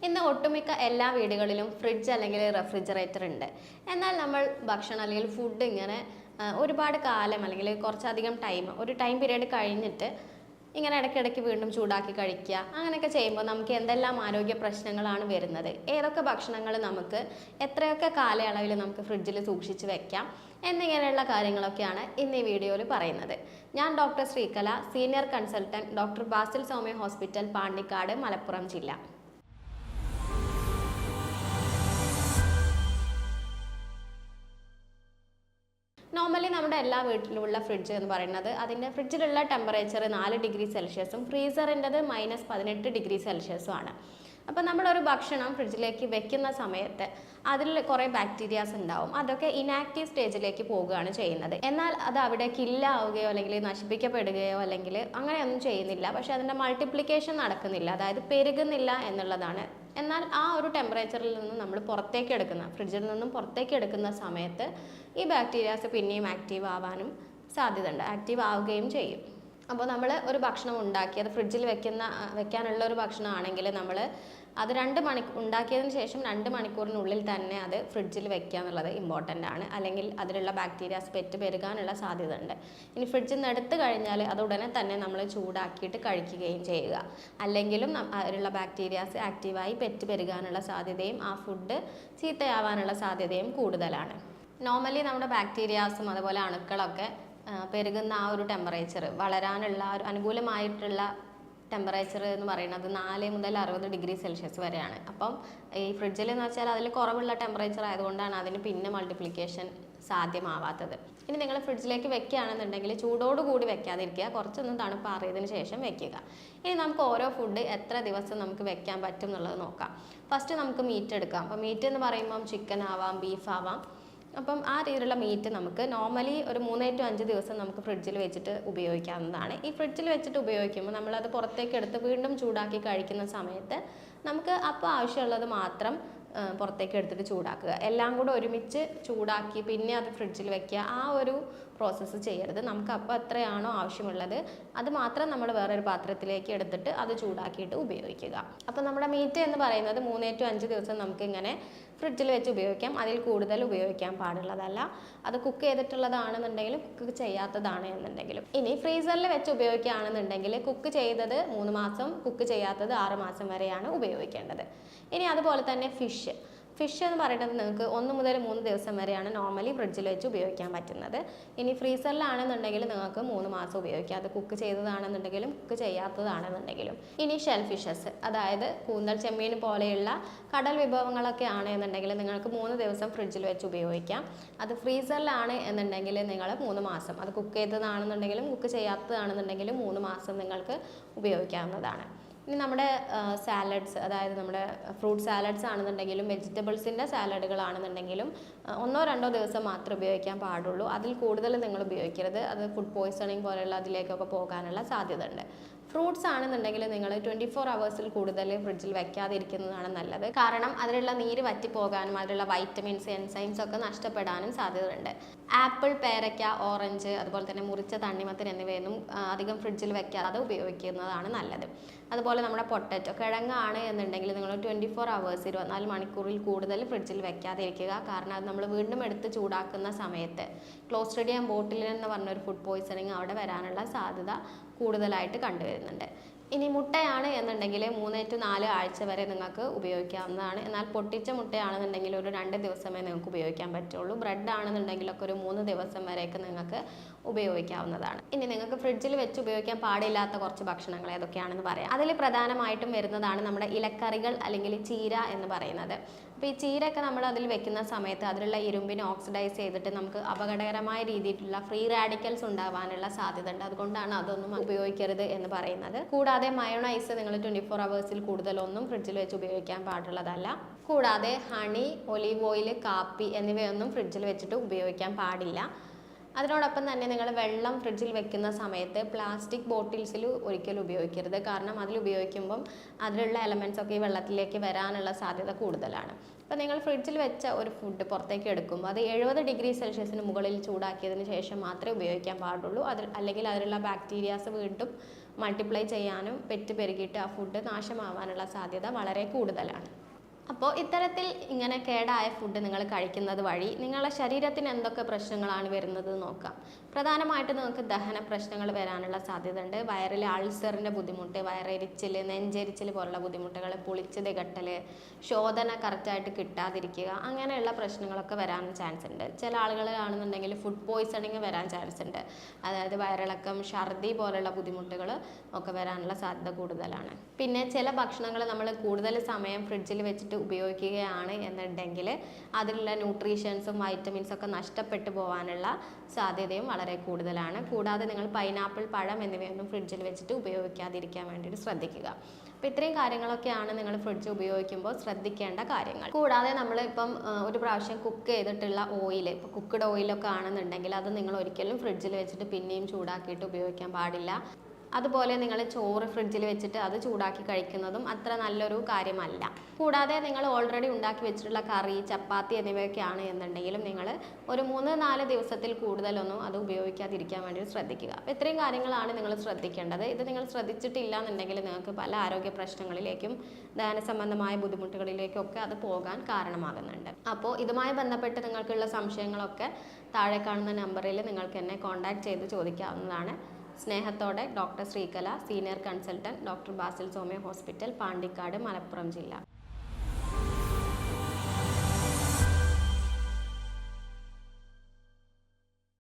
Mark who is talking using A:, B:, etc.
A: ഇന്ന് ഒട്ടുമിക്ക എല്ലാ വീടുകളിലും ഫ്രിഡ്ജ് അല്ലെങ്കിൽ റെഫ്രിജറേറ്റർ ഉണ്ട്. എന്നാൽ നമ്മൾ ഭക്ഷണം അല്ലെങ്കിൽ ഫുഡ് ഇങ്ങനെ ഒരുപാട് കാലം അല്ലെങ്കിൽ കുറച്ചധികം ഒരു ടൈം പീരീഡ് കഴിഞ്ഞിട്ട് ഇങ്ങനെ ഇടയ്ക്കിടയ്ക്ക് വീണ്ടും ചൂടാക്കി കഴിക്കുക, അങ്ങനെയൊക്കെ ചെയ്യുമ്പോൾ നമുക്ക് എന്തെല്ലാം ആരോഗ്യ പ്രശ്നങ്ങളാണ് വരുന്നത്, ഏതൊക്കെ ഭക്ഷണങ്ങൾ നമുക്ക് എത്രയൊക്കെ കാലയളവിൽ നമുക്ക് ഫ്രിഡ്ജിൽ സൂക്ഷിച്ച് വെക്കാം എന്നിങ്ങനെയുള്ള കാര്യങ്ങളൊക്കെയാണ് ഇന്ന് ഈ വീഡിയോയിൽ പറയുന്നത്. ഞാൻ doctor Sreekala, senior consultant, doctor Basil Soumya hospital, Pandikkad, Malappuram ജില്ല. നോർമലി നമ്മുടെ എല്ലാ വീട്ടിലുള്ള ഫ്രിഡ്ജ് എന്ന് പറയുന്നത് അതിൻ്റെ ഫ്രിഡ്ജിലുള്ള ടെമ്പറേച്ചർ 4 ഡിഗ്രി സെൽഷ്യസും ഫ്രീസറിൻ്റെത് -18 ഡിഗ്രി സെൽഷ്യസും ആണ്. അപ്പോൾ നമ്മളൊരു ഭക്ഷണം ഫ്രിഡ്ജിലേക്ക് വെക്കുന്ന സമയത്ത് അതിൽ കുറേ ബാക്ടീരിയാസ് ഉണ്ടാവും. അതൊക്കെ ഇനാക്റ്റീവ് സ്റ്റേജിലേക്ക് പോവുകയാണ് ചെയ്യുന്നത്. എന്നാൽ അത് അവിടെ കില്ലാവുകയോ അല്ലെങ്കിൽ നശിപ്പിക്കപ്പെടുകയോ അല്ലെങ്കിൽ അങ്ങനെയൊന്നും ചെയ്യുന്നില്ല. പക്ഷേ അതിൻ്റെ മൾട്ടിപ്ലിക്കേഷൻ നടക്കുന്നില്ല, അതായത് പെരുകുന്നില്ല എന്നുള്ളതാണ്. എന്നാൽ ആ ഒരു ടെമ്പറേച്ചറിൽ നിന്ന് നമ്മൾ ഫ്രിഡ്ജിൽ നിന്നും പുറത്തേക്ക് എടുക്കുന്ന സമയത്ത് ഈ ബാക്ടീരിയാസ് പിന്നെയും ആക്റ്റീവ് ആവാനും സാധ്യതയുണ്ട്, ആക്റ്റീവ് ആവുകയും ചെയ്യും. അപ്പോൾ നമ്മൾ ഒരു ഭക്ഷണം ഉണ്ടാക്കി അത് ഫ്രിഡ്ജിൽ വെക്കാനുള്ള ഒരു ഭക്ഷണമാണെങ്കിൽ നമ്മൾ അത് ഉണ്ടാക്കിയതിന് ശേഷം 2 മണിക്കൂറിനുള്ളിൽ തന്നെ അത് ഫ്രിഡ്ജിൽ വെക്കുക എന്നുള്ളത് ഇമ്പോർട്ടൻ്റ് ആണ്. അല്ലെങ്കിൽ അതിലുള്ള ബാക്ടീരിയാസ് പെരുകാനുള്ള സാധ്യത ഉണ്ട്. ഇനി ഫ്രിഡ്ജിൽ നിന്ന് എടുത്തു കഴിഞ്ഞാൽ അത് ഉടനെ തന്നെ നമ്മൾ ചൂടാക്കിയിട്ട് കഴിക്കുകയും ചെയ്യുക. അല്ലെങ്കിലും അതിലുള്ള ബാക്ടീരിയാസ് ആക്റ്റീവായി പെരുകാനുള്ള സാധ്യതയും ആ ഫുഡ് ചീത്തയാവാനുള്ള സാധ്യതയും കൂടുതലാണ്. നോർമലി നമ്മുടെ ബാക്ടീരിയാസും അതുപോലെ അണുക്കളൊക്കെ പെരുകുന്ന ആ ഒരു ടെമ്പറേച്ചർ, വളരാനുള്ള ഒരു അനുകൂലമായിട്ടുള്ള ടെമ്പറേച്ചർ എന്ന് പറയുന്നത് 4 മുതൽ 60 ഡിഗ്രി സെൽഷ്യസ് വരെയാണ്. അപ്പം ഈ ഫ്രിഡ്ജിൽ എന്ന് വെച്ചാൽ അതിൽ കുറവുള്ള ടെമ്പറേച്ചർ ആയതുകൊണ്ടാണ് അതിന് പിന്നെ മൾട്ടിപ്ലിക്കേഷൻ സാധ്യമാവാത്തത്. ഇനി നിങ്ങൾ ഫ്രിഡ്ജിലേക്ക് വെക്കുകയാണെന്നുണ്ടെങ്കിൽ ചൂടോടുകൂടി വെക്കാതിരിക്കുക, കുറച്ചൊന്ന് തണുപ്പാറിയതിന് ശേഷം വെക്കുക. ഇനി നമുക്ക് ഓരോ ഫുഡ് എത്ര ദിവസം നമുക്ക് വെക്കാൻ പറ്റും എന്നുള്ളത് നോക്കാം. ഫസ്റ്റ് നമുക്ക് മീറ്റ് എടുക്കാം. അപ്പോൾ മീറ്റ് എന്ന് പറയുമ്പം ചിക്കൻ ആവാം, ബീഫ് ആവാം. അപ്പം ആ രീതിയിലുള്ള മീറ്റ് നമുക്ക് നോർമലി ഒരു 3 to 5 ദിവസം നമുക്ക് ഫ്രിഡ്ജിൽ വെച്ചിട്ട് ഉപയോഗിക്കാവുന്നതാണ്. ഈ ഫ്രിഡ്ജിൽ വെച്ചിട്ട് ഉപയോഗിക്കുമ്പോൾ നമ്മളത് പുറത്തേക്ക് എടുത്ത് വീണ്ടും ചൂടാക്കി കഴിക്കുന്ന സമയത്ത് നമുക്ക് അപ്പോൾ ആവശ്യമുള്ളത് മാത്രം പുറത്തേക്ക് എടുത്തിട്ട് ചൂടാക്കുക. എല്ലാം കൂടെ ഒരുമിച്ച് ചൂടാക്കി പിന്നെ അത് ഫ്രിഡ്ജിൽ വെക്കുക, ആ ഒരു പ്രോസസ്സ് ചെയ്യരുത്. നമുക്ക് അപ്പോൾ എത്രയാണോ ആവശ്യമുള്ളത് അത് മാത്രം നമ്മൾ വേറൊരു പാത്രത്തിലേക്ക് എടുത്തിട്ട് അത് ചൂടാക്കിയിട്ട് ഉപയോഗിക്കുക. അപ്പോൾ നമ്മുടെ മീറ്റ് എന്ന് പറയുന്നത് 3 to 5 ദിവസം നമുക്ക് ഇങ്ങനെ ഫ്രിഡ്ജിൽ വെച്ച് ഉപയോഗിക്കാം. അതിൽ കൂടുതൽ ഉപയോഗിക്കാൻ പാടുള്ളതല്ല. അത് കുക്ക് ചെയ്തിട്ടുള്ളതാണെന്നുണ്ടെങ്കിലും കുക്ക് ചെയ്യാത്തതാണ് എന്നുണ്ടെങ്കിലും. ഇനി ഫ്രീസറിൽ വെച്ച് ഉപയോഗിക്കുകയാണെന്നുണ്ടെങ്കിൽ കുക്ക് ചെയ്തത് 3 മാസം, കുക്ക് ചെയ്യാത്തത് 6 മാസം വരെയാണ് ഉപയോഗിക്കേണ്ടത്. ഇനി അതുപോലെ തന്നെ ഫിഷ് എന്ന് പറയുന്നത് നിങ്ങൾക്ക് 1 മുതൽ 3 ദിവസം വരെയാണ് നോർമലി ഫ്രിഡ്ജിൽ വെച്ച് ഉപയോഗിക്കാൻ പറ്റുന്നത്. ഇനി ഫ്രീസറിലാണെന്നുണ്ടെങ്കിൽ നിങ്ങൾക്ക് 3 മാസം ഉപയോഗിക്കാം, അത് കുക്ക് ചെയ്തതാണെന്നുണ്ടെങ്കിലും കുക്ക് ചെയ്യാത്തതാണെന്നുണ്ടെങ്കിലും. ഇനി ഷെൽ ഫിഷസ്, അതായത് കൂന്തൽ, ചെമ്മീൻ പോലെയുള്ള കടൽ വിഭവങ്ങളൊക്കെ ആണ് എന്നുണ്ടെങ്കിൽ നിങ്ങൾക്ക് 3 ദിവസം ഫ്രിഡ്ജിൽ വെച്ച് ഉപയോഗിക്കാം. അത് ഫ്രീസറിലാണ് എന്നുണ്ടെങ്കിൽ നിങ്ങൾ 3 മാസം, അത് കുക്ക് ചെയ്തതാണെന്നുണ്ടെങ്കിലും കുക്ക് ചെയ്യാത്തതാണെന്നുണ്ടെങ്കിലും 3 മാസം നിങ്ങൾക്ക് ഉപയോഗിക്കാവുന്നതാണ്. ഇനി നമ്മുടെ സാലഡ്സ്, അതായത് നമ്മുടെ ഫ്രൂട്ട് സാലഡ്സ് ആണെന്നുണ്ടെങ്കിലും വെജിറ്റബിൾസിൻ്റെ സാലഡുകളാണെന്നുണ്ടെങ്കിലും 1-2 ദിവസം മാത്രമേ ഉപയോഗിക്കാൻ പാടുള്ളൂ. അതിൽ കൂടുതൽ നിങ്ങൾ ഉപയോഗിക്കരുത്, അത് ഫുഡ് പോയ്സണിങ് പോലെയുള്ള അതിലേക്കൊക്കെ പോകാനുള്ള സാധ്യത ഉണ്ട്. ഫ്രൂട്ട്സ് ആണെന്നുണ്ടെങ്കിൽ നിങ്ങൾ 24 hours കൂടുതൽ ഫ്രിഡ്ജിൽ വെക്കാതിരിക്കുന്നതാണ് നല്ലത്. കാരണം അതിലുള്ള നീര് വറ്റിപ്പോകാനും അതിലുള്ള വൈറ്റമിൻസ്, എൻസൈംസ് ഒക്കെ നഷ്ടപ്പെടാനും സാധ്യതയുണ്ട്. ആപ്പിൾ, പേരയ്ക്ക, ഓറഞ്ച്, അതുപോലെ തന്നെ മുറിച്ച തണ്ണിമത്തൻ എന്നിവയൊന്നും അധികം ഫ്രിഡ്ജിൽ വെക്കാതെ ഉപയോഗിക്കുന്നതാണ് നല്ലത്. അതുപോലെ നമ്മുടെ പൊട്ടറ്റോ, കിഴങ്ങാണ് എന്നുണ്ടെങ്കിൽ നിങ്ങൾ 24 hours 24 മണിക്കൂറിൽ കൂടുതൽ ഫ്രിഡ്ജിൽ വെക്കാതിരിക്കുക. കാരണം അത് നമ്മൾ വീണ്ടും എടുത്ത് ചൂടാക്കുന്ന സമയത്ത് ക്ലോസ്ട്രിഡിയം ബോട്ടിലിൻ എന്ന് പറഞ്ഞൊരു ഫുഡ് പോയ്സണിങ് അവിടെ വരാനുള്ള സാധ്യത കൂടുതലായിട്ട് കണ്ടുവരുന്നുണ്ട്. ഇനി മുട്ടയാണ് എന്നുണ്ടെങ്കിൽ 3 to 4 ആഴ്ച വരെ നിങ്ങൾക്ക് ഉപയോഗിക്കാവുന്നതാണ്. എന്നാൽ പൊട്ടിച്ച മുട്ടയാണെന്നുണ്ടെങ്കിൽ ഒരു 2 ദിവസമേ നിങ്ങൾക്ക് ഉപയോഗിക്കാൻ പറ്റുള്ളൂ. ബ്രെഡ് ആണെന്നുണ്ടെങ്കിലൊക്കെ ഒരു 3 ദിവസം വരെയൊക്കെ നിങ്ങൾക്ക് ഉപയോഗിക്കാവുന്നതാണ്. ഇനി നിങ്ങൾക്ക് ഫ്രിഡ്ജിൽ വെച്ച് ഉപയോഗിക്കാൻ പാടില്ലാത്ത കുറച്ച് ഭക്ഷണങ്ങൾ ഏതൊക്കെയാണെന്ന് പറയാം. അതിൽ പ്രധാനമായിട്ടും വരുന്നതാണ് നമ്മുടെ ഇലക്കറികൾ അല്ലെങ്കിൽ ചീര എന്ന് പറയുന്നത്. അപ്പോൾ ഈ ചീരയൊക്കെ നമ്മൾ അതിൽ വെക്കുന്ന സമയത്ത് അതിലുള്ള ഇരുമ്പിനെ ഓക്സിഡൈസ് ചെയ്തിട്ട് നമുക്ക് അപകടകരമായ രീതിയിലുള്ള ഫ്രീ റാഡിക്കൽസ് ഉണ്ടാവാനുള്ള സാധ്യത ഉണ്ട്. അതുകൊണ്ടാണ് അതൊന്നും ഉപയോഗിക്കരുത് എന്ന് പറയുന്നത്. കൂടാതെ മയോണൈസ് നിങ്ങൾ 24 hours കൂടുതലൊന്നും ഫ്രിഡ്ജിൽ വെച്ച് ഉപയോഗിക്കാൻ പാടുള്ളതല്ല. കൂടാതെ ഹണി, ഒലീവ് ഓയിൽ, കാപ്പി എന്നിവയൊന്നും ഫ്രിഡ്ജിൽ വെച്ചിട്ട് ഉപയോഗിക്കാൻ പാടില്ല. അതിനോടൊപ്പം തന്നെ നിങ്ങൾ വെള്ളം ഫ്രിഡ്ജിൽ വെക്കുന്ന സമയത്ത് പ്ലാസ്റ്റിക് ബോട്ടിൽസിൽ ഒരിക്കലും ഉപയോഗിക്കരുത്. കാരണം അതിൽ ഉപയോഗിക്കുമ്പം അതിലുള്ള എലമെൻറ്റ്സ് ഒക്കെ ഈ വെള്ളത്തിലേക്ക് വരാനുള്ള സാധ്യത കൂടുതലാണ്. അപ്പോൾ നിങ്ങൾ ഫ്രിഡ്ജിൽ വെച്ച ഒരു ഫുഡ് പുറത്തേക്ക് എടുക്കുമ്പോൾ അത് 70 ഡിഗ്രി സെൽഷ്യസിന് മുകളിൽ ചൂടാക്കിയതിന് ശേഷം മാത്രമേ ഉപയോഗിക്കാൻ പാടുള്ളൂ. അല്ലെങ്കിൽ അതിലുള്ള ബാക്ടീരിയാസ് വീണ്ടും മൾട്ടിപ്ലൈ ചെയ്യാനും പെറ്റ് പെരുകിയിട്ട് ആ ഫുഡ് നാശമാവാനുള്ള സാധ്യത വളരെ കൂടുതലാണ്. അപ്പോൾ ഇത്തരത്തിൽ ഇങ്ങനെ കേടായ ഫുഡ് നിങ്ങൾ കഴിക്കുന്നത് വഴി നിങ്ങളുടെ ശരീരത്തിന് എന്തൊക്കെ പ്രശ്നങ്ങളാണ് വരുന്നത് നോക്കാം. പ്രധാനമായിട്ട് നിങ്ങൾക്ക് ദഹന പ്രശ്നങ്ങൾ വരാനുള്ള സാധ്യത ഉണ്ട്. വയറിൽ അൾസറിൻ്റെ ബുദ്ധിമുട്ട്, വയറെരിച്ചിൽ, നെഞ്ചെരിച്ചിൽ പോലുള്ള ബുദ്ധിമുട്ടുകൾ, പുളിച്ച് തികട്ടൽ, ശോധന കറക്റ്റായിട്ട് കിട്ടാതിരിക്കുക, അങ്ങനെയുള്ള പ്രശ്നങ്ങളൊക്കെ വരാൻ ചാൻസ് ഉണ്ട്. ചില ആളുകളാണെന്നുണ്ടെങ്കിൽ ഫുഡ് പോയ്സണിങ് വരാൻ ചാൻസ് ഉണ്ട്. അതായത് വയറിളക്കം, ഛർദി പോലുള്ള ബുദ്ധിമുട്ടുകൾ ഒക്കെ വരാനുള്ള സാധ്യത കൂടുതലാണ്. പിന്നെ ചില ഭക്ഷണങ്ങൾ നമ്മൾ കൂടുതൽ സമയം ഫ്രിഡ്ജിൽ വെച്ചിട്ട് ഉപയോഗിക്കുകയാണ് എന്നുണ്ടെങ്കിൽ അതിലുള്ള ന്യൂട്രീഷ്യൻസും വൈറ്റമിൻസും ഒക്കെ നഷ്ടപ്പെട്ടു പോകാനുള്ള സാധ്യതയും വളരെ കൂടുതലാണ്. കൂടാതെ നിങ്ങൾ പൈനാപ്പിൾ, പഴം എന്നിവയൊന്നും ഫ്രിഡ്ജിൽ വെച്ചിട്ട് ഉപയോഗിക്കാതിരിക്കാൻ വേണ്ടിയിട്ട് ശ്രദ്ധിക്കുക. അപ്പോൾ ഇത്രയും കാര്യങ്ങളൊക്കെയാണ് നിങ്ങൾ ഫ്രിഡ്ജ് ഉപയോഗിക്കുമ്പോൾ ശ്രദ്ധിക്കേണ്ട കാര്യങ്ങൾ. കൂടാതെ നമ്മൾ ഇപ്പം ഒരു പ്രാവശ്യം കുക്ക് ചെയ്തിട്ടുള്ള ഓയിൽ, ഇപ്പോൾ കുക്ക്ഡ് ഓയിലൊക്കെ ആണെന്നുണ്ടെങ്കിൽ അത് നിങ്ങൾ ഒരിക്കലും ഫ്രിഡ്ജിൽ വെച്ചിട്ട് പിന്നെയും ചൂടാക്കിയിട്ട് ഉപയോഗിക്കാൻ പാടില്ല. അതുപോലെ നിങ്ങൾ ചോറ് ഫ്രിഡ്ജിൽ വെച്ചിട്ട് അത് ചൂടാക്കി കഴിക്കുന്നതും അത്ര നല്ലൊരു കാര്യമല്ല. കൂടാതെ നിങ്ങൾ ഓൾറെഡി ഉണ്ടാക്കി വെച്ചിട്ടുള്ള കറി, ചപ്പാത്തി എന്നിവയൊക്കെയാണ് എന്നുണ്ടെങ്കിലും നിങ്ങൾ ഒരു 3-4 ദിവസത്തിൽ കൂടുതലൊന്നും അത് ഉപയോഗിക്കാതിരിക്കാൻ വേണ്ടി ശ്രദ്ധിക്കുക. അപ്പോൾ ഇത്രയും കാര്യങ്ങളാണ് നിങ്ങൾ ശ്രദ്ധിക്കേണ്ടത്. ഇത് നിങ്ങൾ ശ്രദ്ധിച്ചിട്ടില്ല എന്നുണ്ടെങ്കിൽ നിങ്ങൾക്ക് പല ആരോഗ്യ പ്രശ്നങ്ങളിലേക്കും ദഹന സംബന്ധമായ ബുദ്ധിമുട്ടുകളിലേക്കും ഒക്കെ അത് പോകാൻ കാരണമാകുന്നുണ്ട്. അപ്പോൾ ഇതുമായി ബന്ധപ്പെട്ട് നിങ്ങൾക്കുള്ള സംശയങ്ങളൊക്കെ താഴെ കാണുന്ന നമ്പറിൽ നിങ്ങൾക്ക് എന്നെ കോൺടാക്ട് ചെയ്ത് ചോദിക്കാവുന്നതാണ്. സ്നേഹത്തോടെ doctor Sreekala, senior consultant, doctor Basil Soumya hospital, Pandikkad, Malappuram ജില്ല.